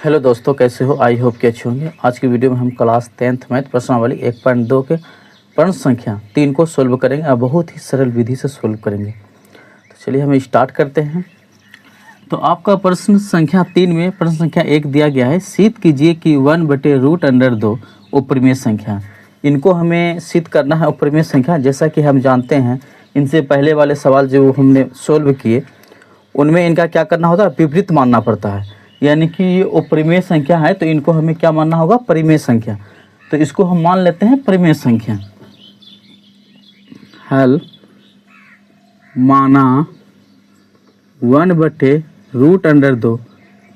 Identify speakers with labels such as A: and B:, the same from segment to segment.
A: Hello दोस्तों, कैसे हो? आई होप कि अच्छे होंगे। आज की वीडियो में हम क्लास 10th मैथ प्रश्नावली 1.2 के प्रश्न संख्या 3 को सोल्व करेंगे और बहुत ही सरल विधि से सोल्व करेंगे। तो चलिए हम स्टार्ट करते हैं। तो आपका प्रश्न संख्या 3 में प्रश्न संख्या 1 दिया गया है, सिद्ध कीजिए कि 1/√2 उपरिमेय संख्या। इनको हमें सिद्ध करना है उपरिमेय संख्या। जैसा कि हम जानते हैं, इनसे पहले वाले सवाल जो हमने सोल्व किए उनमें इनका क्या करना होता है, विपरीत मानना पड़ता है। यानी कि ये उपरिमेय संख्या है तो इनको हमें क्या मानना होगा, परिमेय संख्या। तो इसको हम मान लेते हैं परिमेय संख्या। हल माना 1/√2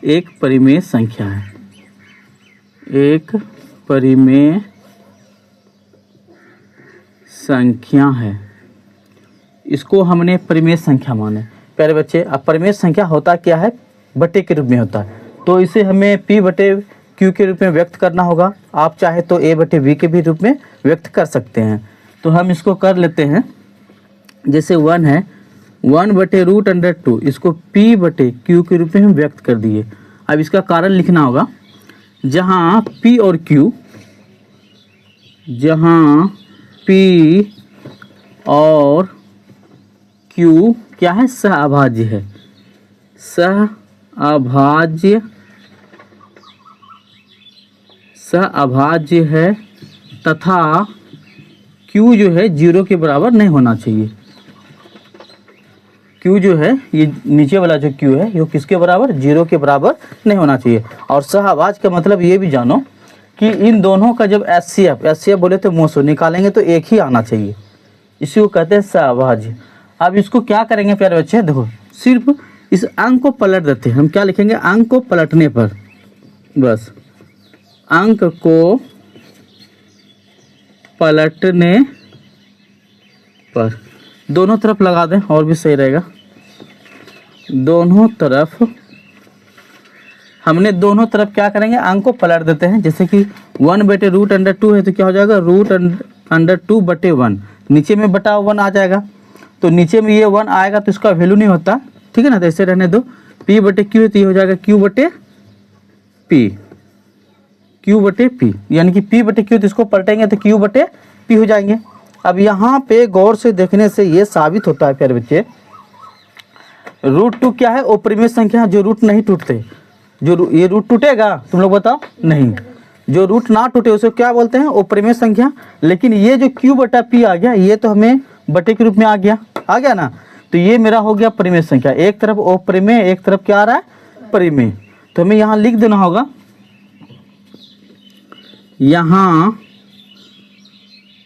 A: एक परिमेय संख्या है, एक परिमेय संख्या है। इसको हमने परिमेय संख्या माने। प्यारे बच्चे, अब परिमेय संख्या होता क्या है, बटे के रूप में होता है। तो इसे हमें P/Q के रूप में व्यक्त करना होगा। आप चाहे तो A/B के भी रूप में व्यक्त कर सकते हैं। तो हम इसको कर लेते हैं। जैसे 1 है, 1/√2, इसको P/Q के रूप में हम व्यक्त कर दिए। अब इसका कारण लिखना होगा। जहाँ P और Q, जहाँ P और Q क्या है, सहअभाज्य है। सहअभाज्य है तथा Q जो है 0 के बराबर नहीं होना चाहिए। Q जो है, ये नीचे वाला जो Q है, ये किसके बराबर, 0 के बराबर नहीं होना चाहिए। और सहअभाज्य का मतलब ये भी जानो कि इन दोनों का जब HCF बोले तो मोसो निकालेंगे तो एक ही आना चाहिए। इसी को कहते हैं सहअभाज्य। अब इसको क्या करेंगे प्यारे बच्चे, देखो सिर्फ इस अंक को पलट देते हैं। हम क्या लिखेंगे, अंक को पलटने पर, बस अंक को पलटने पर दोनों तरफ लगा दें और भी सही रहेगा। दोनों तरफ हमने दोनों तरफ क्या करेंगे, अंक को पलट देते हैं। जैसे कि 1/√2 है तो क्या हो जाएगा, √2/1। नीचे में बटा 1 आ जाएगा। तो नीचे में ये 1 आएगा तो इसका वैल्यू नहीं होता, ठीक है ना। तो ऐसे रहने दो। P/Q है तो ये हो जाएगा Q/P, यानी कि P/Q, तो इसको पलटेंगे तो Q/P हो जाएंगे। अब यहाँ पे गौर से देखने से ये साबित होता है प्यारे बच्चे, √2 क्या है, उपरिमेय संख्या जो रूट नहीं टूटते। जो ये रूट टूटेगा, तुम लोग बताओ, नहीं। जो रूट ना टूटे उसे क्या बोलते हैं, उपरिमेय संख्या। लेकिन ये जो Q/P आ गया, ये तो हमें बटे के रूप में आ गया ना। तो ये मेरा हो गया परिमेय संख्या। एक तरफ अपरिमेय, एक तरफ क्या आ रहा है, परिमेय। तो हमें यहाँ लिख देना होगा, यहाँ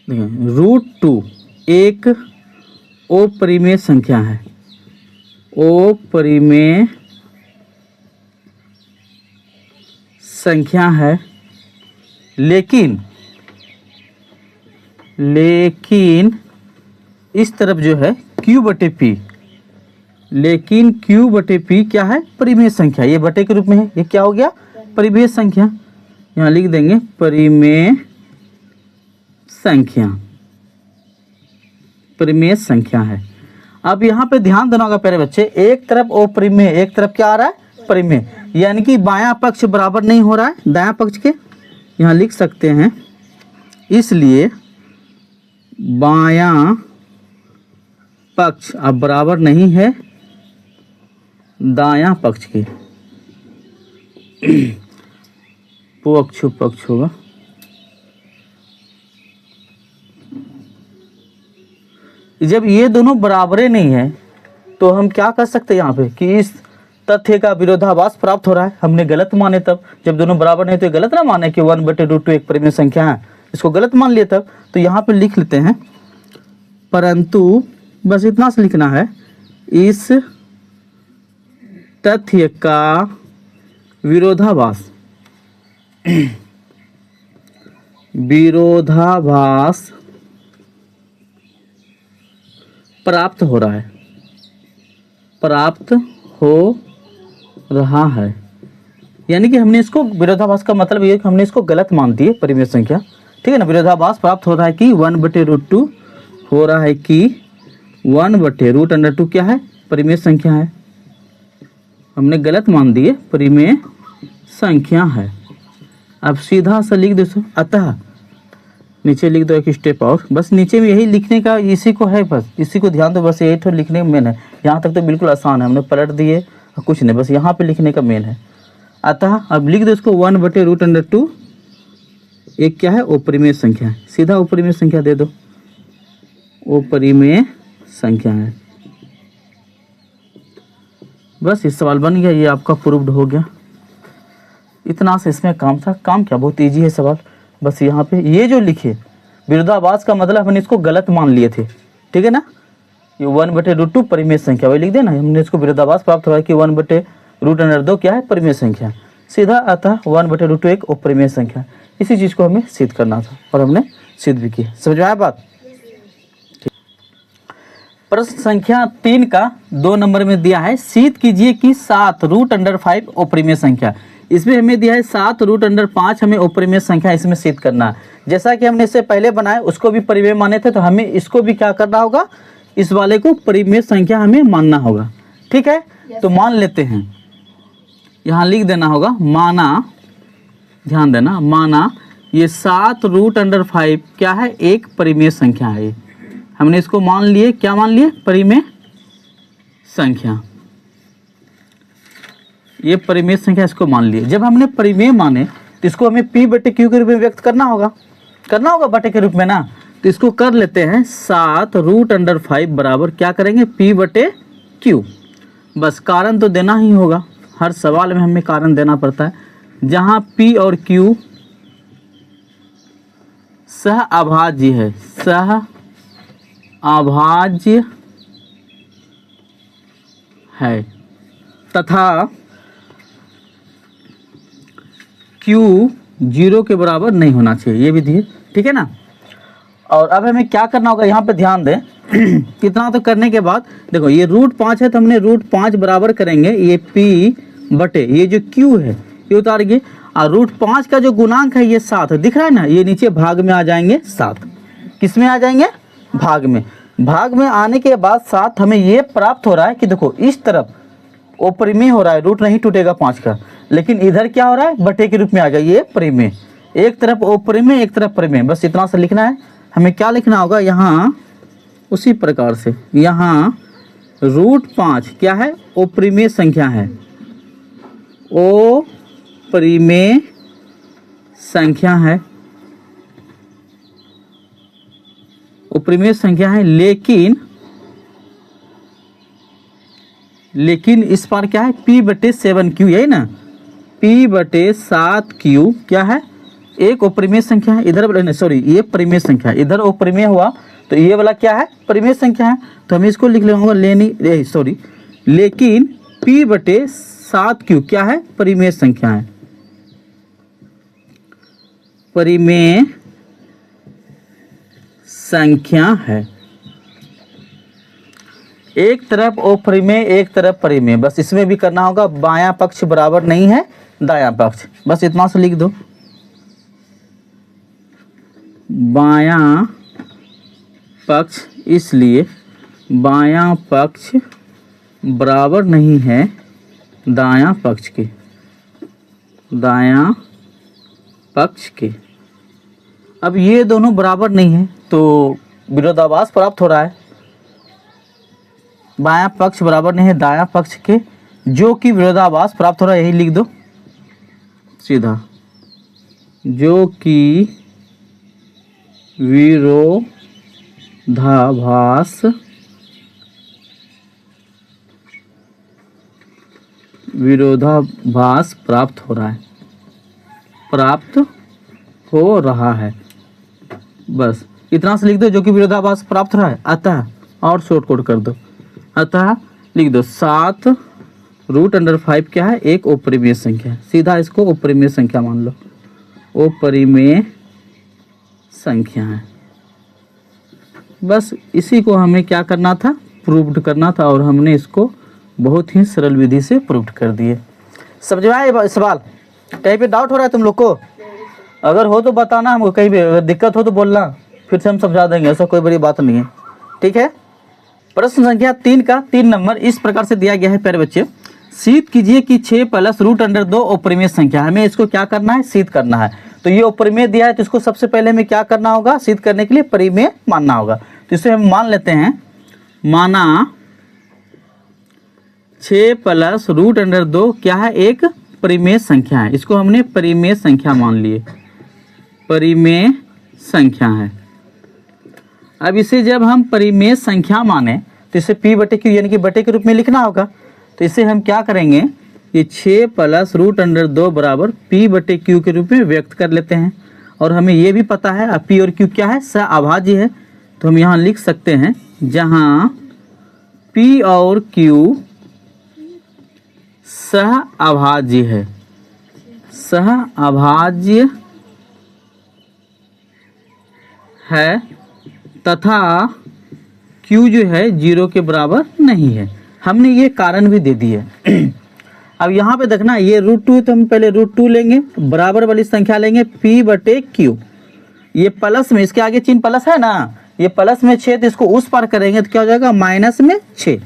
A: √2 एक अपरिमेय संख्या है, अपरिमेय संख्या है। लेकिन इस तरफ जो है Q/P, लेकिन Q/P क्या है, परिमेय संख्या। ये बटे के रूप में है, ये क्या हो गया, परिमेय संख्या। यहाँ लिख देंगे परिमेय संख्या है। अब यहाँ पे ध्यान देना होगा प्यारे बच्चे, एक तरफ अपरिमेय, एक तरफ क्या आ रहा है, परिमेय। यानी कि बायां पक्ष बराबर नहीं हो रहा है दायां पक्ष के। यहाँ लिख सकते हैं, इसलिए बायां पक्ष अब बराबर नहीं है दायां पक्ष के। पक्ष होगा। जब ये दोनों बराबरें नहीं है तो हम क्या कर सकते हैं यहाँ पे, कि इस तथ्य का विरोधाभास प्राप्त हो रहा है। हमने गलत माने तब, जब दोनों बराबर नहीं तो ये गलत ना माने कि 1/√2 एक परिमेय संख्या है, इसको गलत मान लिए तब। तो यहाँ पे लिख लेते हैं, परंतु बस इतना से लिखना है, इस तथ्य का विरोधाभास प्राप्त हो रहा है। यानी कि हमने इसको, विरोधाभास का मतलब ये है कि हमने इसको गलत मान दिए परिमेय संख्या, ठीक है ना। विरोधाभास प्राप्त हो रहा है कि 1/√2 हो रहा है कि 1/√2 क्या है, परिमेय संख्या है। हमने गलत मान दिए परिमेय संख्या है। अब सीधा सा लिख दो, अतः नीचे लिख दो एक स्टेप और, बस नीचे में यही लिखने का, इसी को है, बस इसी को ध्यान दो, बस यही तो लिखने में मेन है। यहाँ तक तो बिल्कुल आसान है, हमने पलट दिए कुछ नहीं, बस यहाँ पे लिखने का मेन है। अतः अब लिख दो इसको 1/√2, एक क्या है, अपरिमेय संख्या है। सीधा अपरिमेय संख्या दे दो, अपरिमेय संख्या है। बस इस सवाल बन गया, ये आपका प्रूव्ड हो गया। इतना से इसमें काम था। काम क्या, बहुत इजी है सवाल। बस यहाँ पे ये जो लिखे विरोधाभास का मतलब हमने इसको गलत मान लिए थे, ठीक है ना। ये 1/√2 परिमेय संख्या, वही लिख देना, हमने इसको विरोधाभास प्राप्त हुआ कि 1/√2 क्या है, परिमेय संख्या। सीधा अतः 1/√2 एक अपरिमेय संख्या। इसी चीज़ को हमें सिद्ध करना था और हमने सिद्ध भी किया। समझ में आया बात। प्रश्न संख्या 3 का 2 नंबर में दिया है, सिद्ध कीजिए कि 7√5 अपरिमेय संख्या। इसमें हमें दिया है 7√5 हमें अपरिमेय संख्या इसमें सिद्ध करना है। जैसा कि हमने इससे पहले बनाया उसको भी परिमेय माने थे, तो हमें इसको भी क्या करना होगा, इस वाले को परिमेय संख्या हमें मानना होगा। ठीक है, तो मान लेते हैं, यहाँ लिख देना होगा माना, ध्यान देना, माना ये 7√5 क्या है, एक परिमेय संख्या है। हमने इसको मान लिए, क्या मान लिए, परिमेय संख्या। ये परिमेय संख्या इसको मान लिए। जब हमने परिमेय माने तो इसको हमें P/Q के रूप में व्यक्त करना होगा बटे के रूप में ना। तो इसको कर लेते हैं 7√5 बराबर क्या करेंगे, P/Q। बस कारण तो देना ही होगा, हर सवाल में हमें कारण देना पड़ता है। जहाँ P और Q सह अभाज्य है, सह अभाज्य है, तथा Q 0 के बराबर नहीं होना चाहिए, ये भी दिए, ठीक है ना। और अब हमें क्या करना होगा, यहाँ पे ध्यान दें कितना तो करने के बाद देखो ये √5 है, तो हमने √5 बराबर करेंगे ये P/, ये जो Q है ये उतारेंगे, और √5 का जो गुणांक है ये 7 दिख रहा है ना, ये नीचे भाग में आ जाएंगे 7। किस में आ जाएंगे, भाग में। भाग में आने के बाद 7 हमें ये प्राप्त हो रहा है कि देखो इस तरफ अपरिमेय हो रहा है, रूट नहीं टूटेगा 5 का, लेकिन इधर क्या हो रहा है, बटे के रूप में आ गया, ये परिमेय। एक तरफ अपरिमेय एक तरफ परिमेय, बस इतना सा लिखना है। हमें क्या लिखना होगा यहाँ, उसी प्रकार से यहाँ √5 क्या है, अपरिमेय संख्या है, अपरिमेय संख्या है, अपरिमेय संख्या है, लेकिन इस पर क्या है, P/7Q, यही ना, P/7Q क्या है, एक अपरिमेय संख्या है। इधर सॉरी ये परिमेय संख्या है, इधर अपरिमेय हुआ तो ये वाला क्या है, परिमेय संख्या है। तो हमें इसको लिख लेंगे लेकिन P/7Q क्या है, परिमेय संख्या है, परिमेय संख्या है। एक तरफ अपरिमेय एक तरफ परिमेय, बस इसमें भी करना होगा, बायां पक्ष बराबर नहीं है दायां पक्ष, बस इतना से लिख दो, बायां पक्ष, इसलिए बायां पक्ष बराबर नहीं है दायां पक्ष के, दायां पक्ष के। अब ये दोनों बराबर नहीं है तो विरोधाभास प्राप्त हो रहा है, बायां पक्ष बराबर नहीं है दायां पक्ष के, जो कि विरोधाभास प्राप्त हो रहा है, यही लिख दो सीधा, जो कि विरोधाभास प्राप्त हो रहा है, बस इतना से लिख दो, जो कि विरोधाभास प्राप्त हो रहा है। अतः, और शॉर्ट कोड कर दो, अतः लिख दो 7√5 क्या है, एक अपरिमेय संख्या। सीधा इसको अपरिमेय संख्या मान लो, अपरिमेय संख्या है। बस इसी को हमें क्या करना था, प्रूव्ड करना था, और हमने इसको बहुत ही सरल विधि से प्रूव्ड कर दिए। समझ में आया सवाल, कहीं पे डाउट हो रहा है तुम लोग को, अगर हो तो बताना हमको, कहीं भी अगर दिक्कत हो तो बोलना, फिर से हम समझा देंगे, ऐसा कोई बड़ी बात नहीं है, ठीक है। प्रश्न संख्या 3 का 3 नंबर इस प्रकार से दिया गया है प्यारे बच्चे, सिद्ध कीजिए कि 6 प्लस रूट अंडर 2 अपरिमेय संख्या। हमें इसको क्या करना है, सिद्ध करना है। तो ये अपरिमेय दिया है तो इसको सबसे पहले हमें क्या करना होगा, सिद्ध करने के लिए परिमेय मानना होगा। तो इसे हम मान लेते हैं, माना 6 प्लस रूट अंडर 2 क्या है, एक परिमेय संख्या है। इसको हमने परिमेय संख्या मान लिए, परिमेय संख्या है। अब इसे जब हम परिमेय संख्या माने तो इसे p बटे क्यू यानी कि बटे के रूप में लिखना होगा। तो इसे हम क्या करेंगे, ये 6 प्लस रूट अंडर 2 बराबर p बटे क्यू के रूप में व्यक्त कर लेते हैं। और हमें ये भी पता है अब p और q क्या है, सहअभाज्य है। तो हम यहाँ लिख सकते हैं, जहाँ p और q सहअभाज्य है, सहअभाज्य है तथा q जो है 0 के बराबर नहीं है। हमने ये कारण भी दे दिए। अब यहाँ पे देखना, ये √2 तो हम पहले √2 लेंगे, बराबर वाली संख्या लेंगे p बटे q। ये प्लस में, इसके आगे चिन्ह प्लस है ना, ये प्लस में 6 तो इसको उस पार करेंगे तो क्या हो जाएगा, माइनस में 6।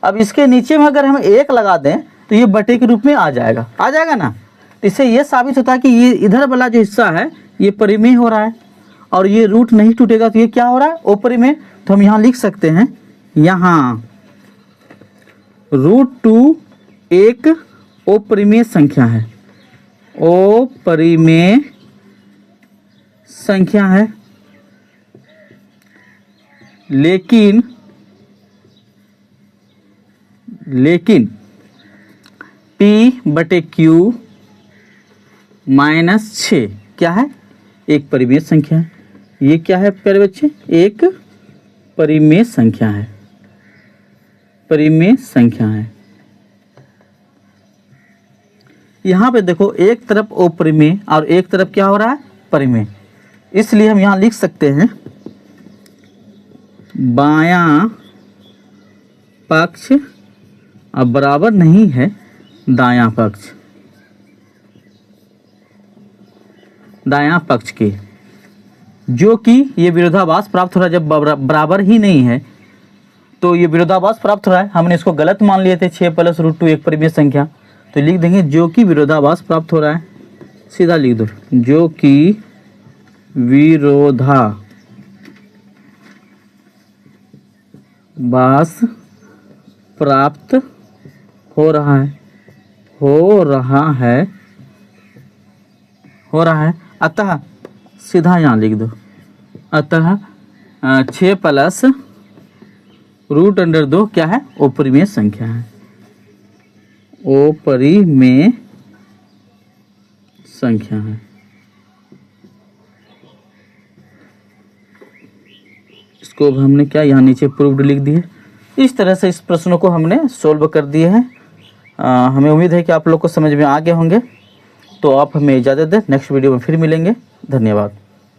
A: अब इसके नीचे में अगर हम 1 लगा दें तो ये बटे के रूप में आ जाएगा ना। तो इससे ये साबित होता है कि ये इधर वाला जो हिस्सा है ये परिमेय हो रहा है और ये रूट नहीं टूटेगा तो ये क्या हो रहा है, अपरिमेय। तो हम यहाँ लिख सकते हैं, यहाँ √2 एक अपरिमेय संख्या है, अपरिमेय संख्या है, लेकिन p बटे q माइनस 6 क्या है, एक परिमेय संख्या है। ये क्या है प्यारे बच्चे, एक परिमेय संख्या है, परिमेय संख्या है। यहाँ पे देखो, एक तरफ अपरिमेय और एक तरफ क्या हो रहा है, परिमेय। इसलिए हम यहाँ लिख सकते हैं, बायां पक्ष अब बराबर नहीं है दायां पक्ष, दायां पक्ष के, जो कि ये विरोधाभास प्राप्त हो रहा है। जब बराबर ही नहीं है तो ये विरोधाभास प्राप्त हो रहा है। हमने इसको गलत मान लिए थे, 6 प्लस √2 एक परिमेय संख्या। तो लिख देंगे जो कि विरोधाभास प्राप्त हो रहा है, सीधा लिख दो, जो कि विरोधाभास प्राप्त हो रहा है, अतः सीधा यहाँ लिख दो, अतः 6 प्लस रूट अंडर 2 क्या है, अपरिमेय संख्या है, अपरिमेय संख्या है। इसको अब हमने क्या यहाँ नीचे प्रूव्ड लिख दिए। इस तरह से इस प्रश्नों को हमने सोल्व कर दिए हैं। हमें उम्मीद है कि आप लोग को समझ में आ गए होंगे। तो आप हमें इजाज़त दें, नेक्स्ट वीडियो में फिर मिलेंगे। धन्यवाद।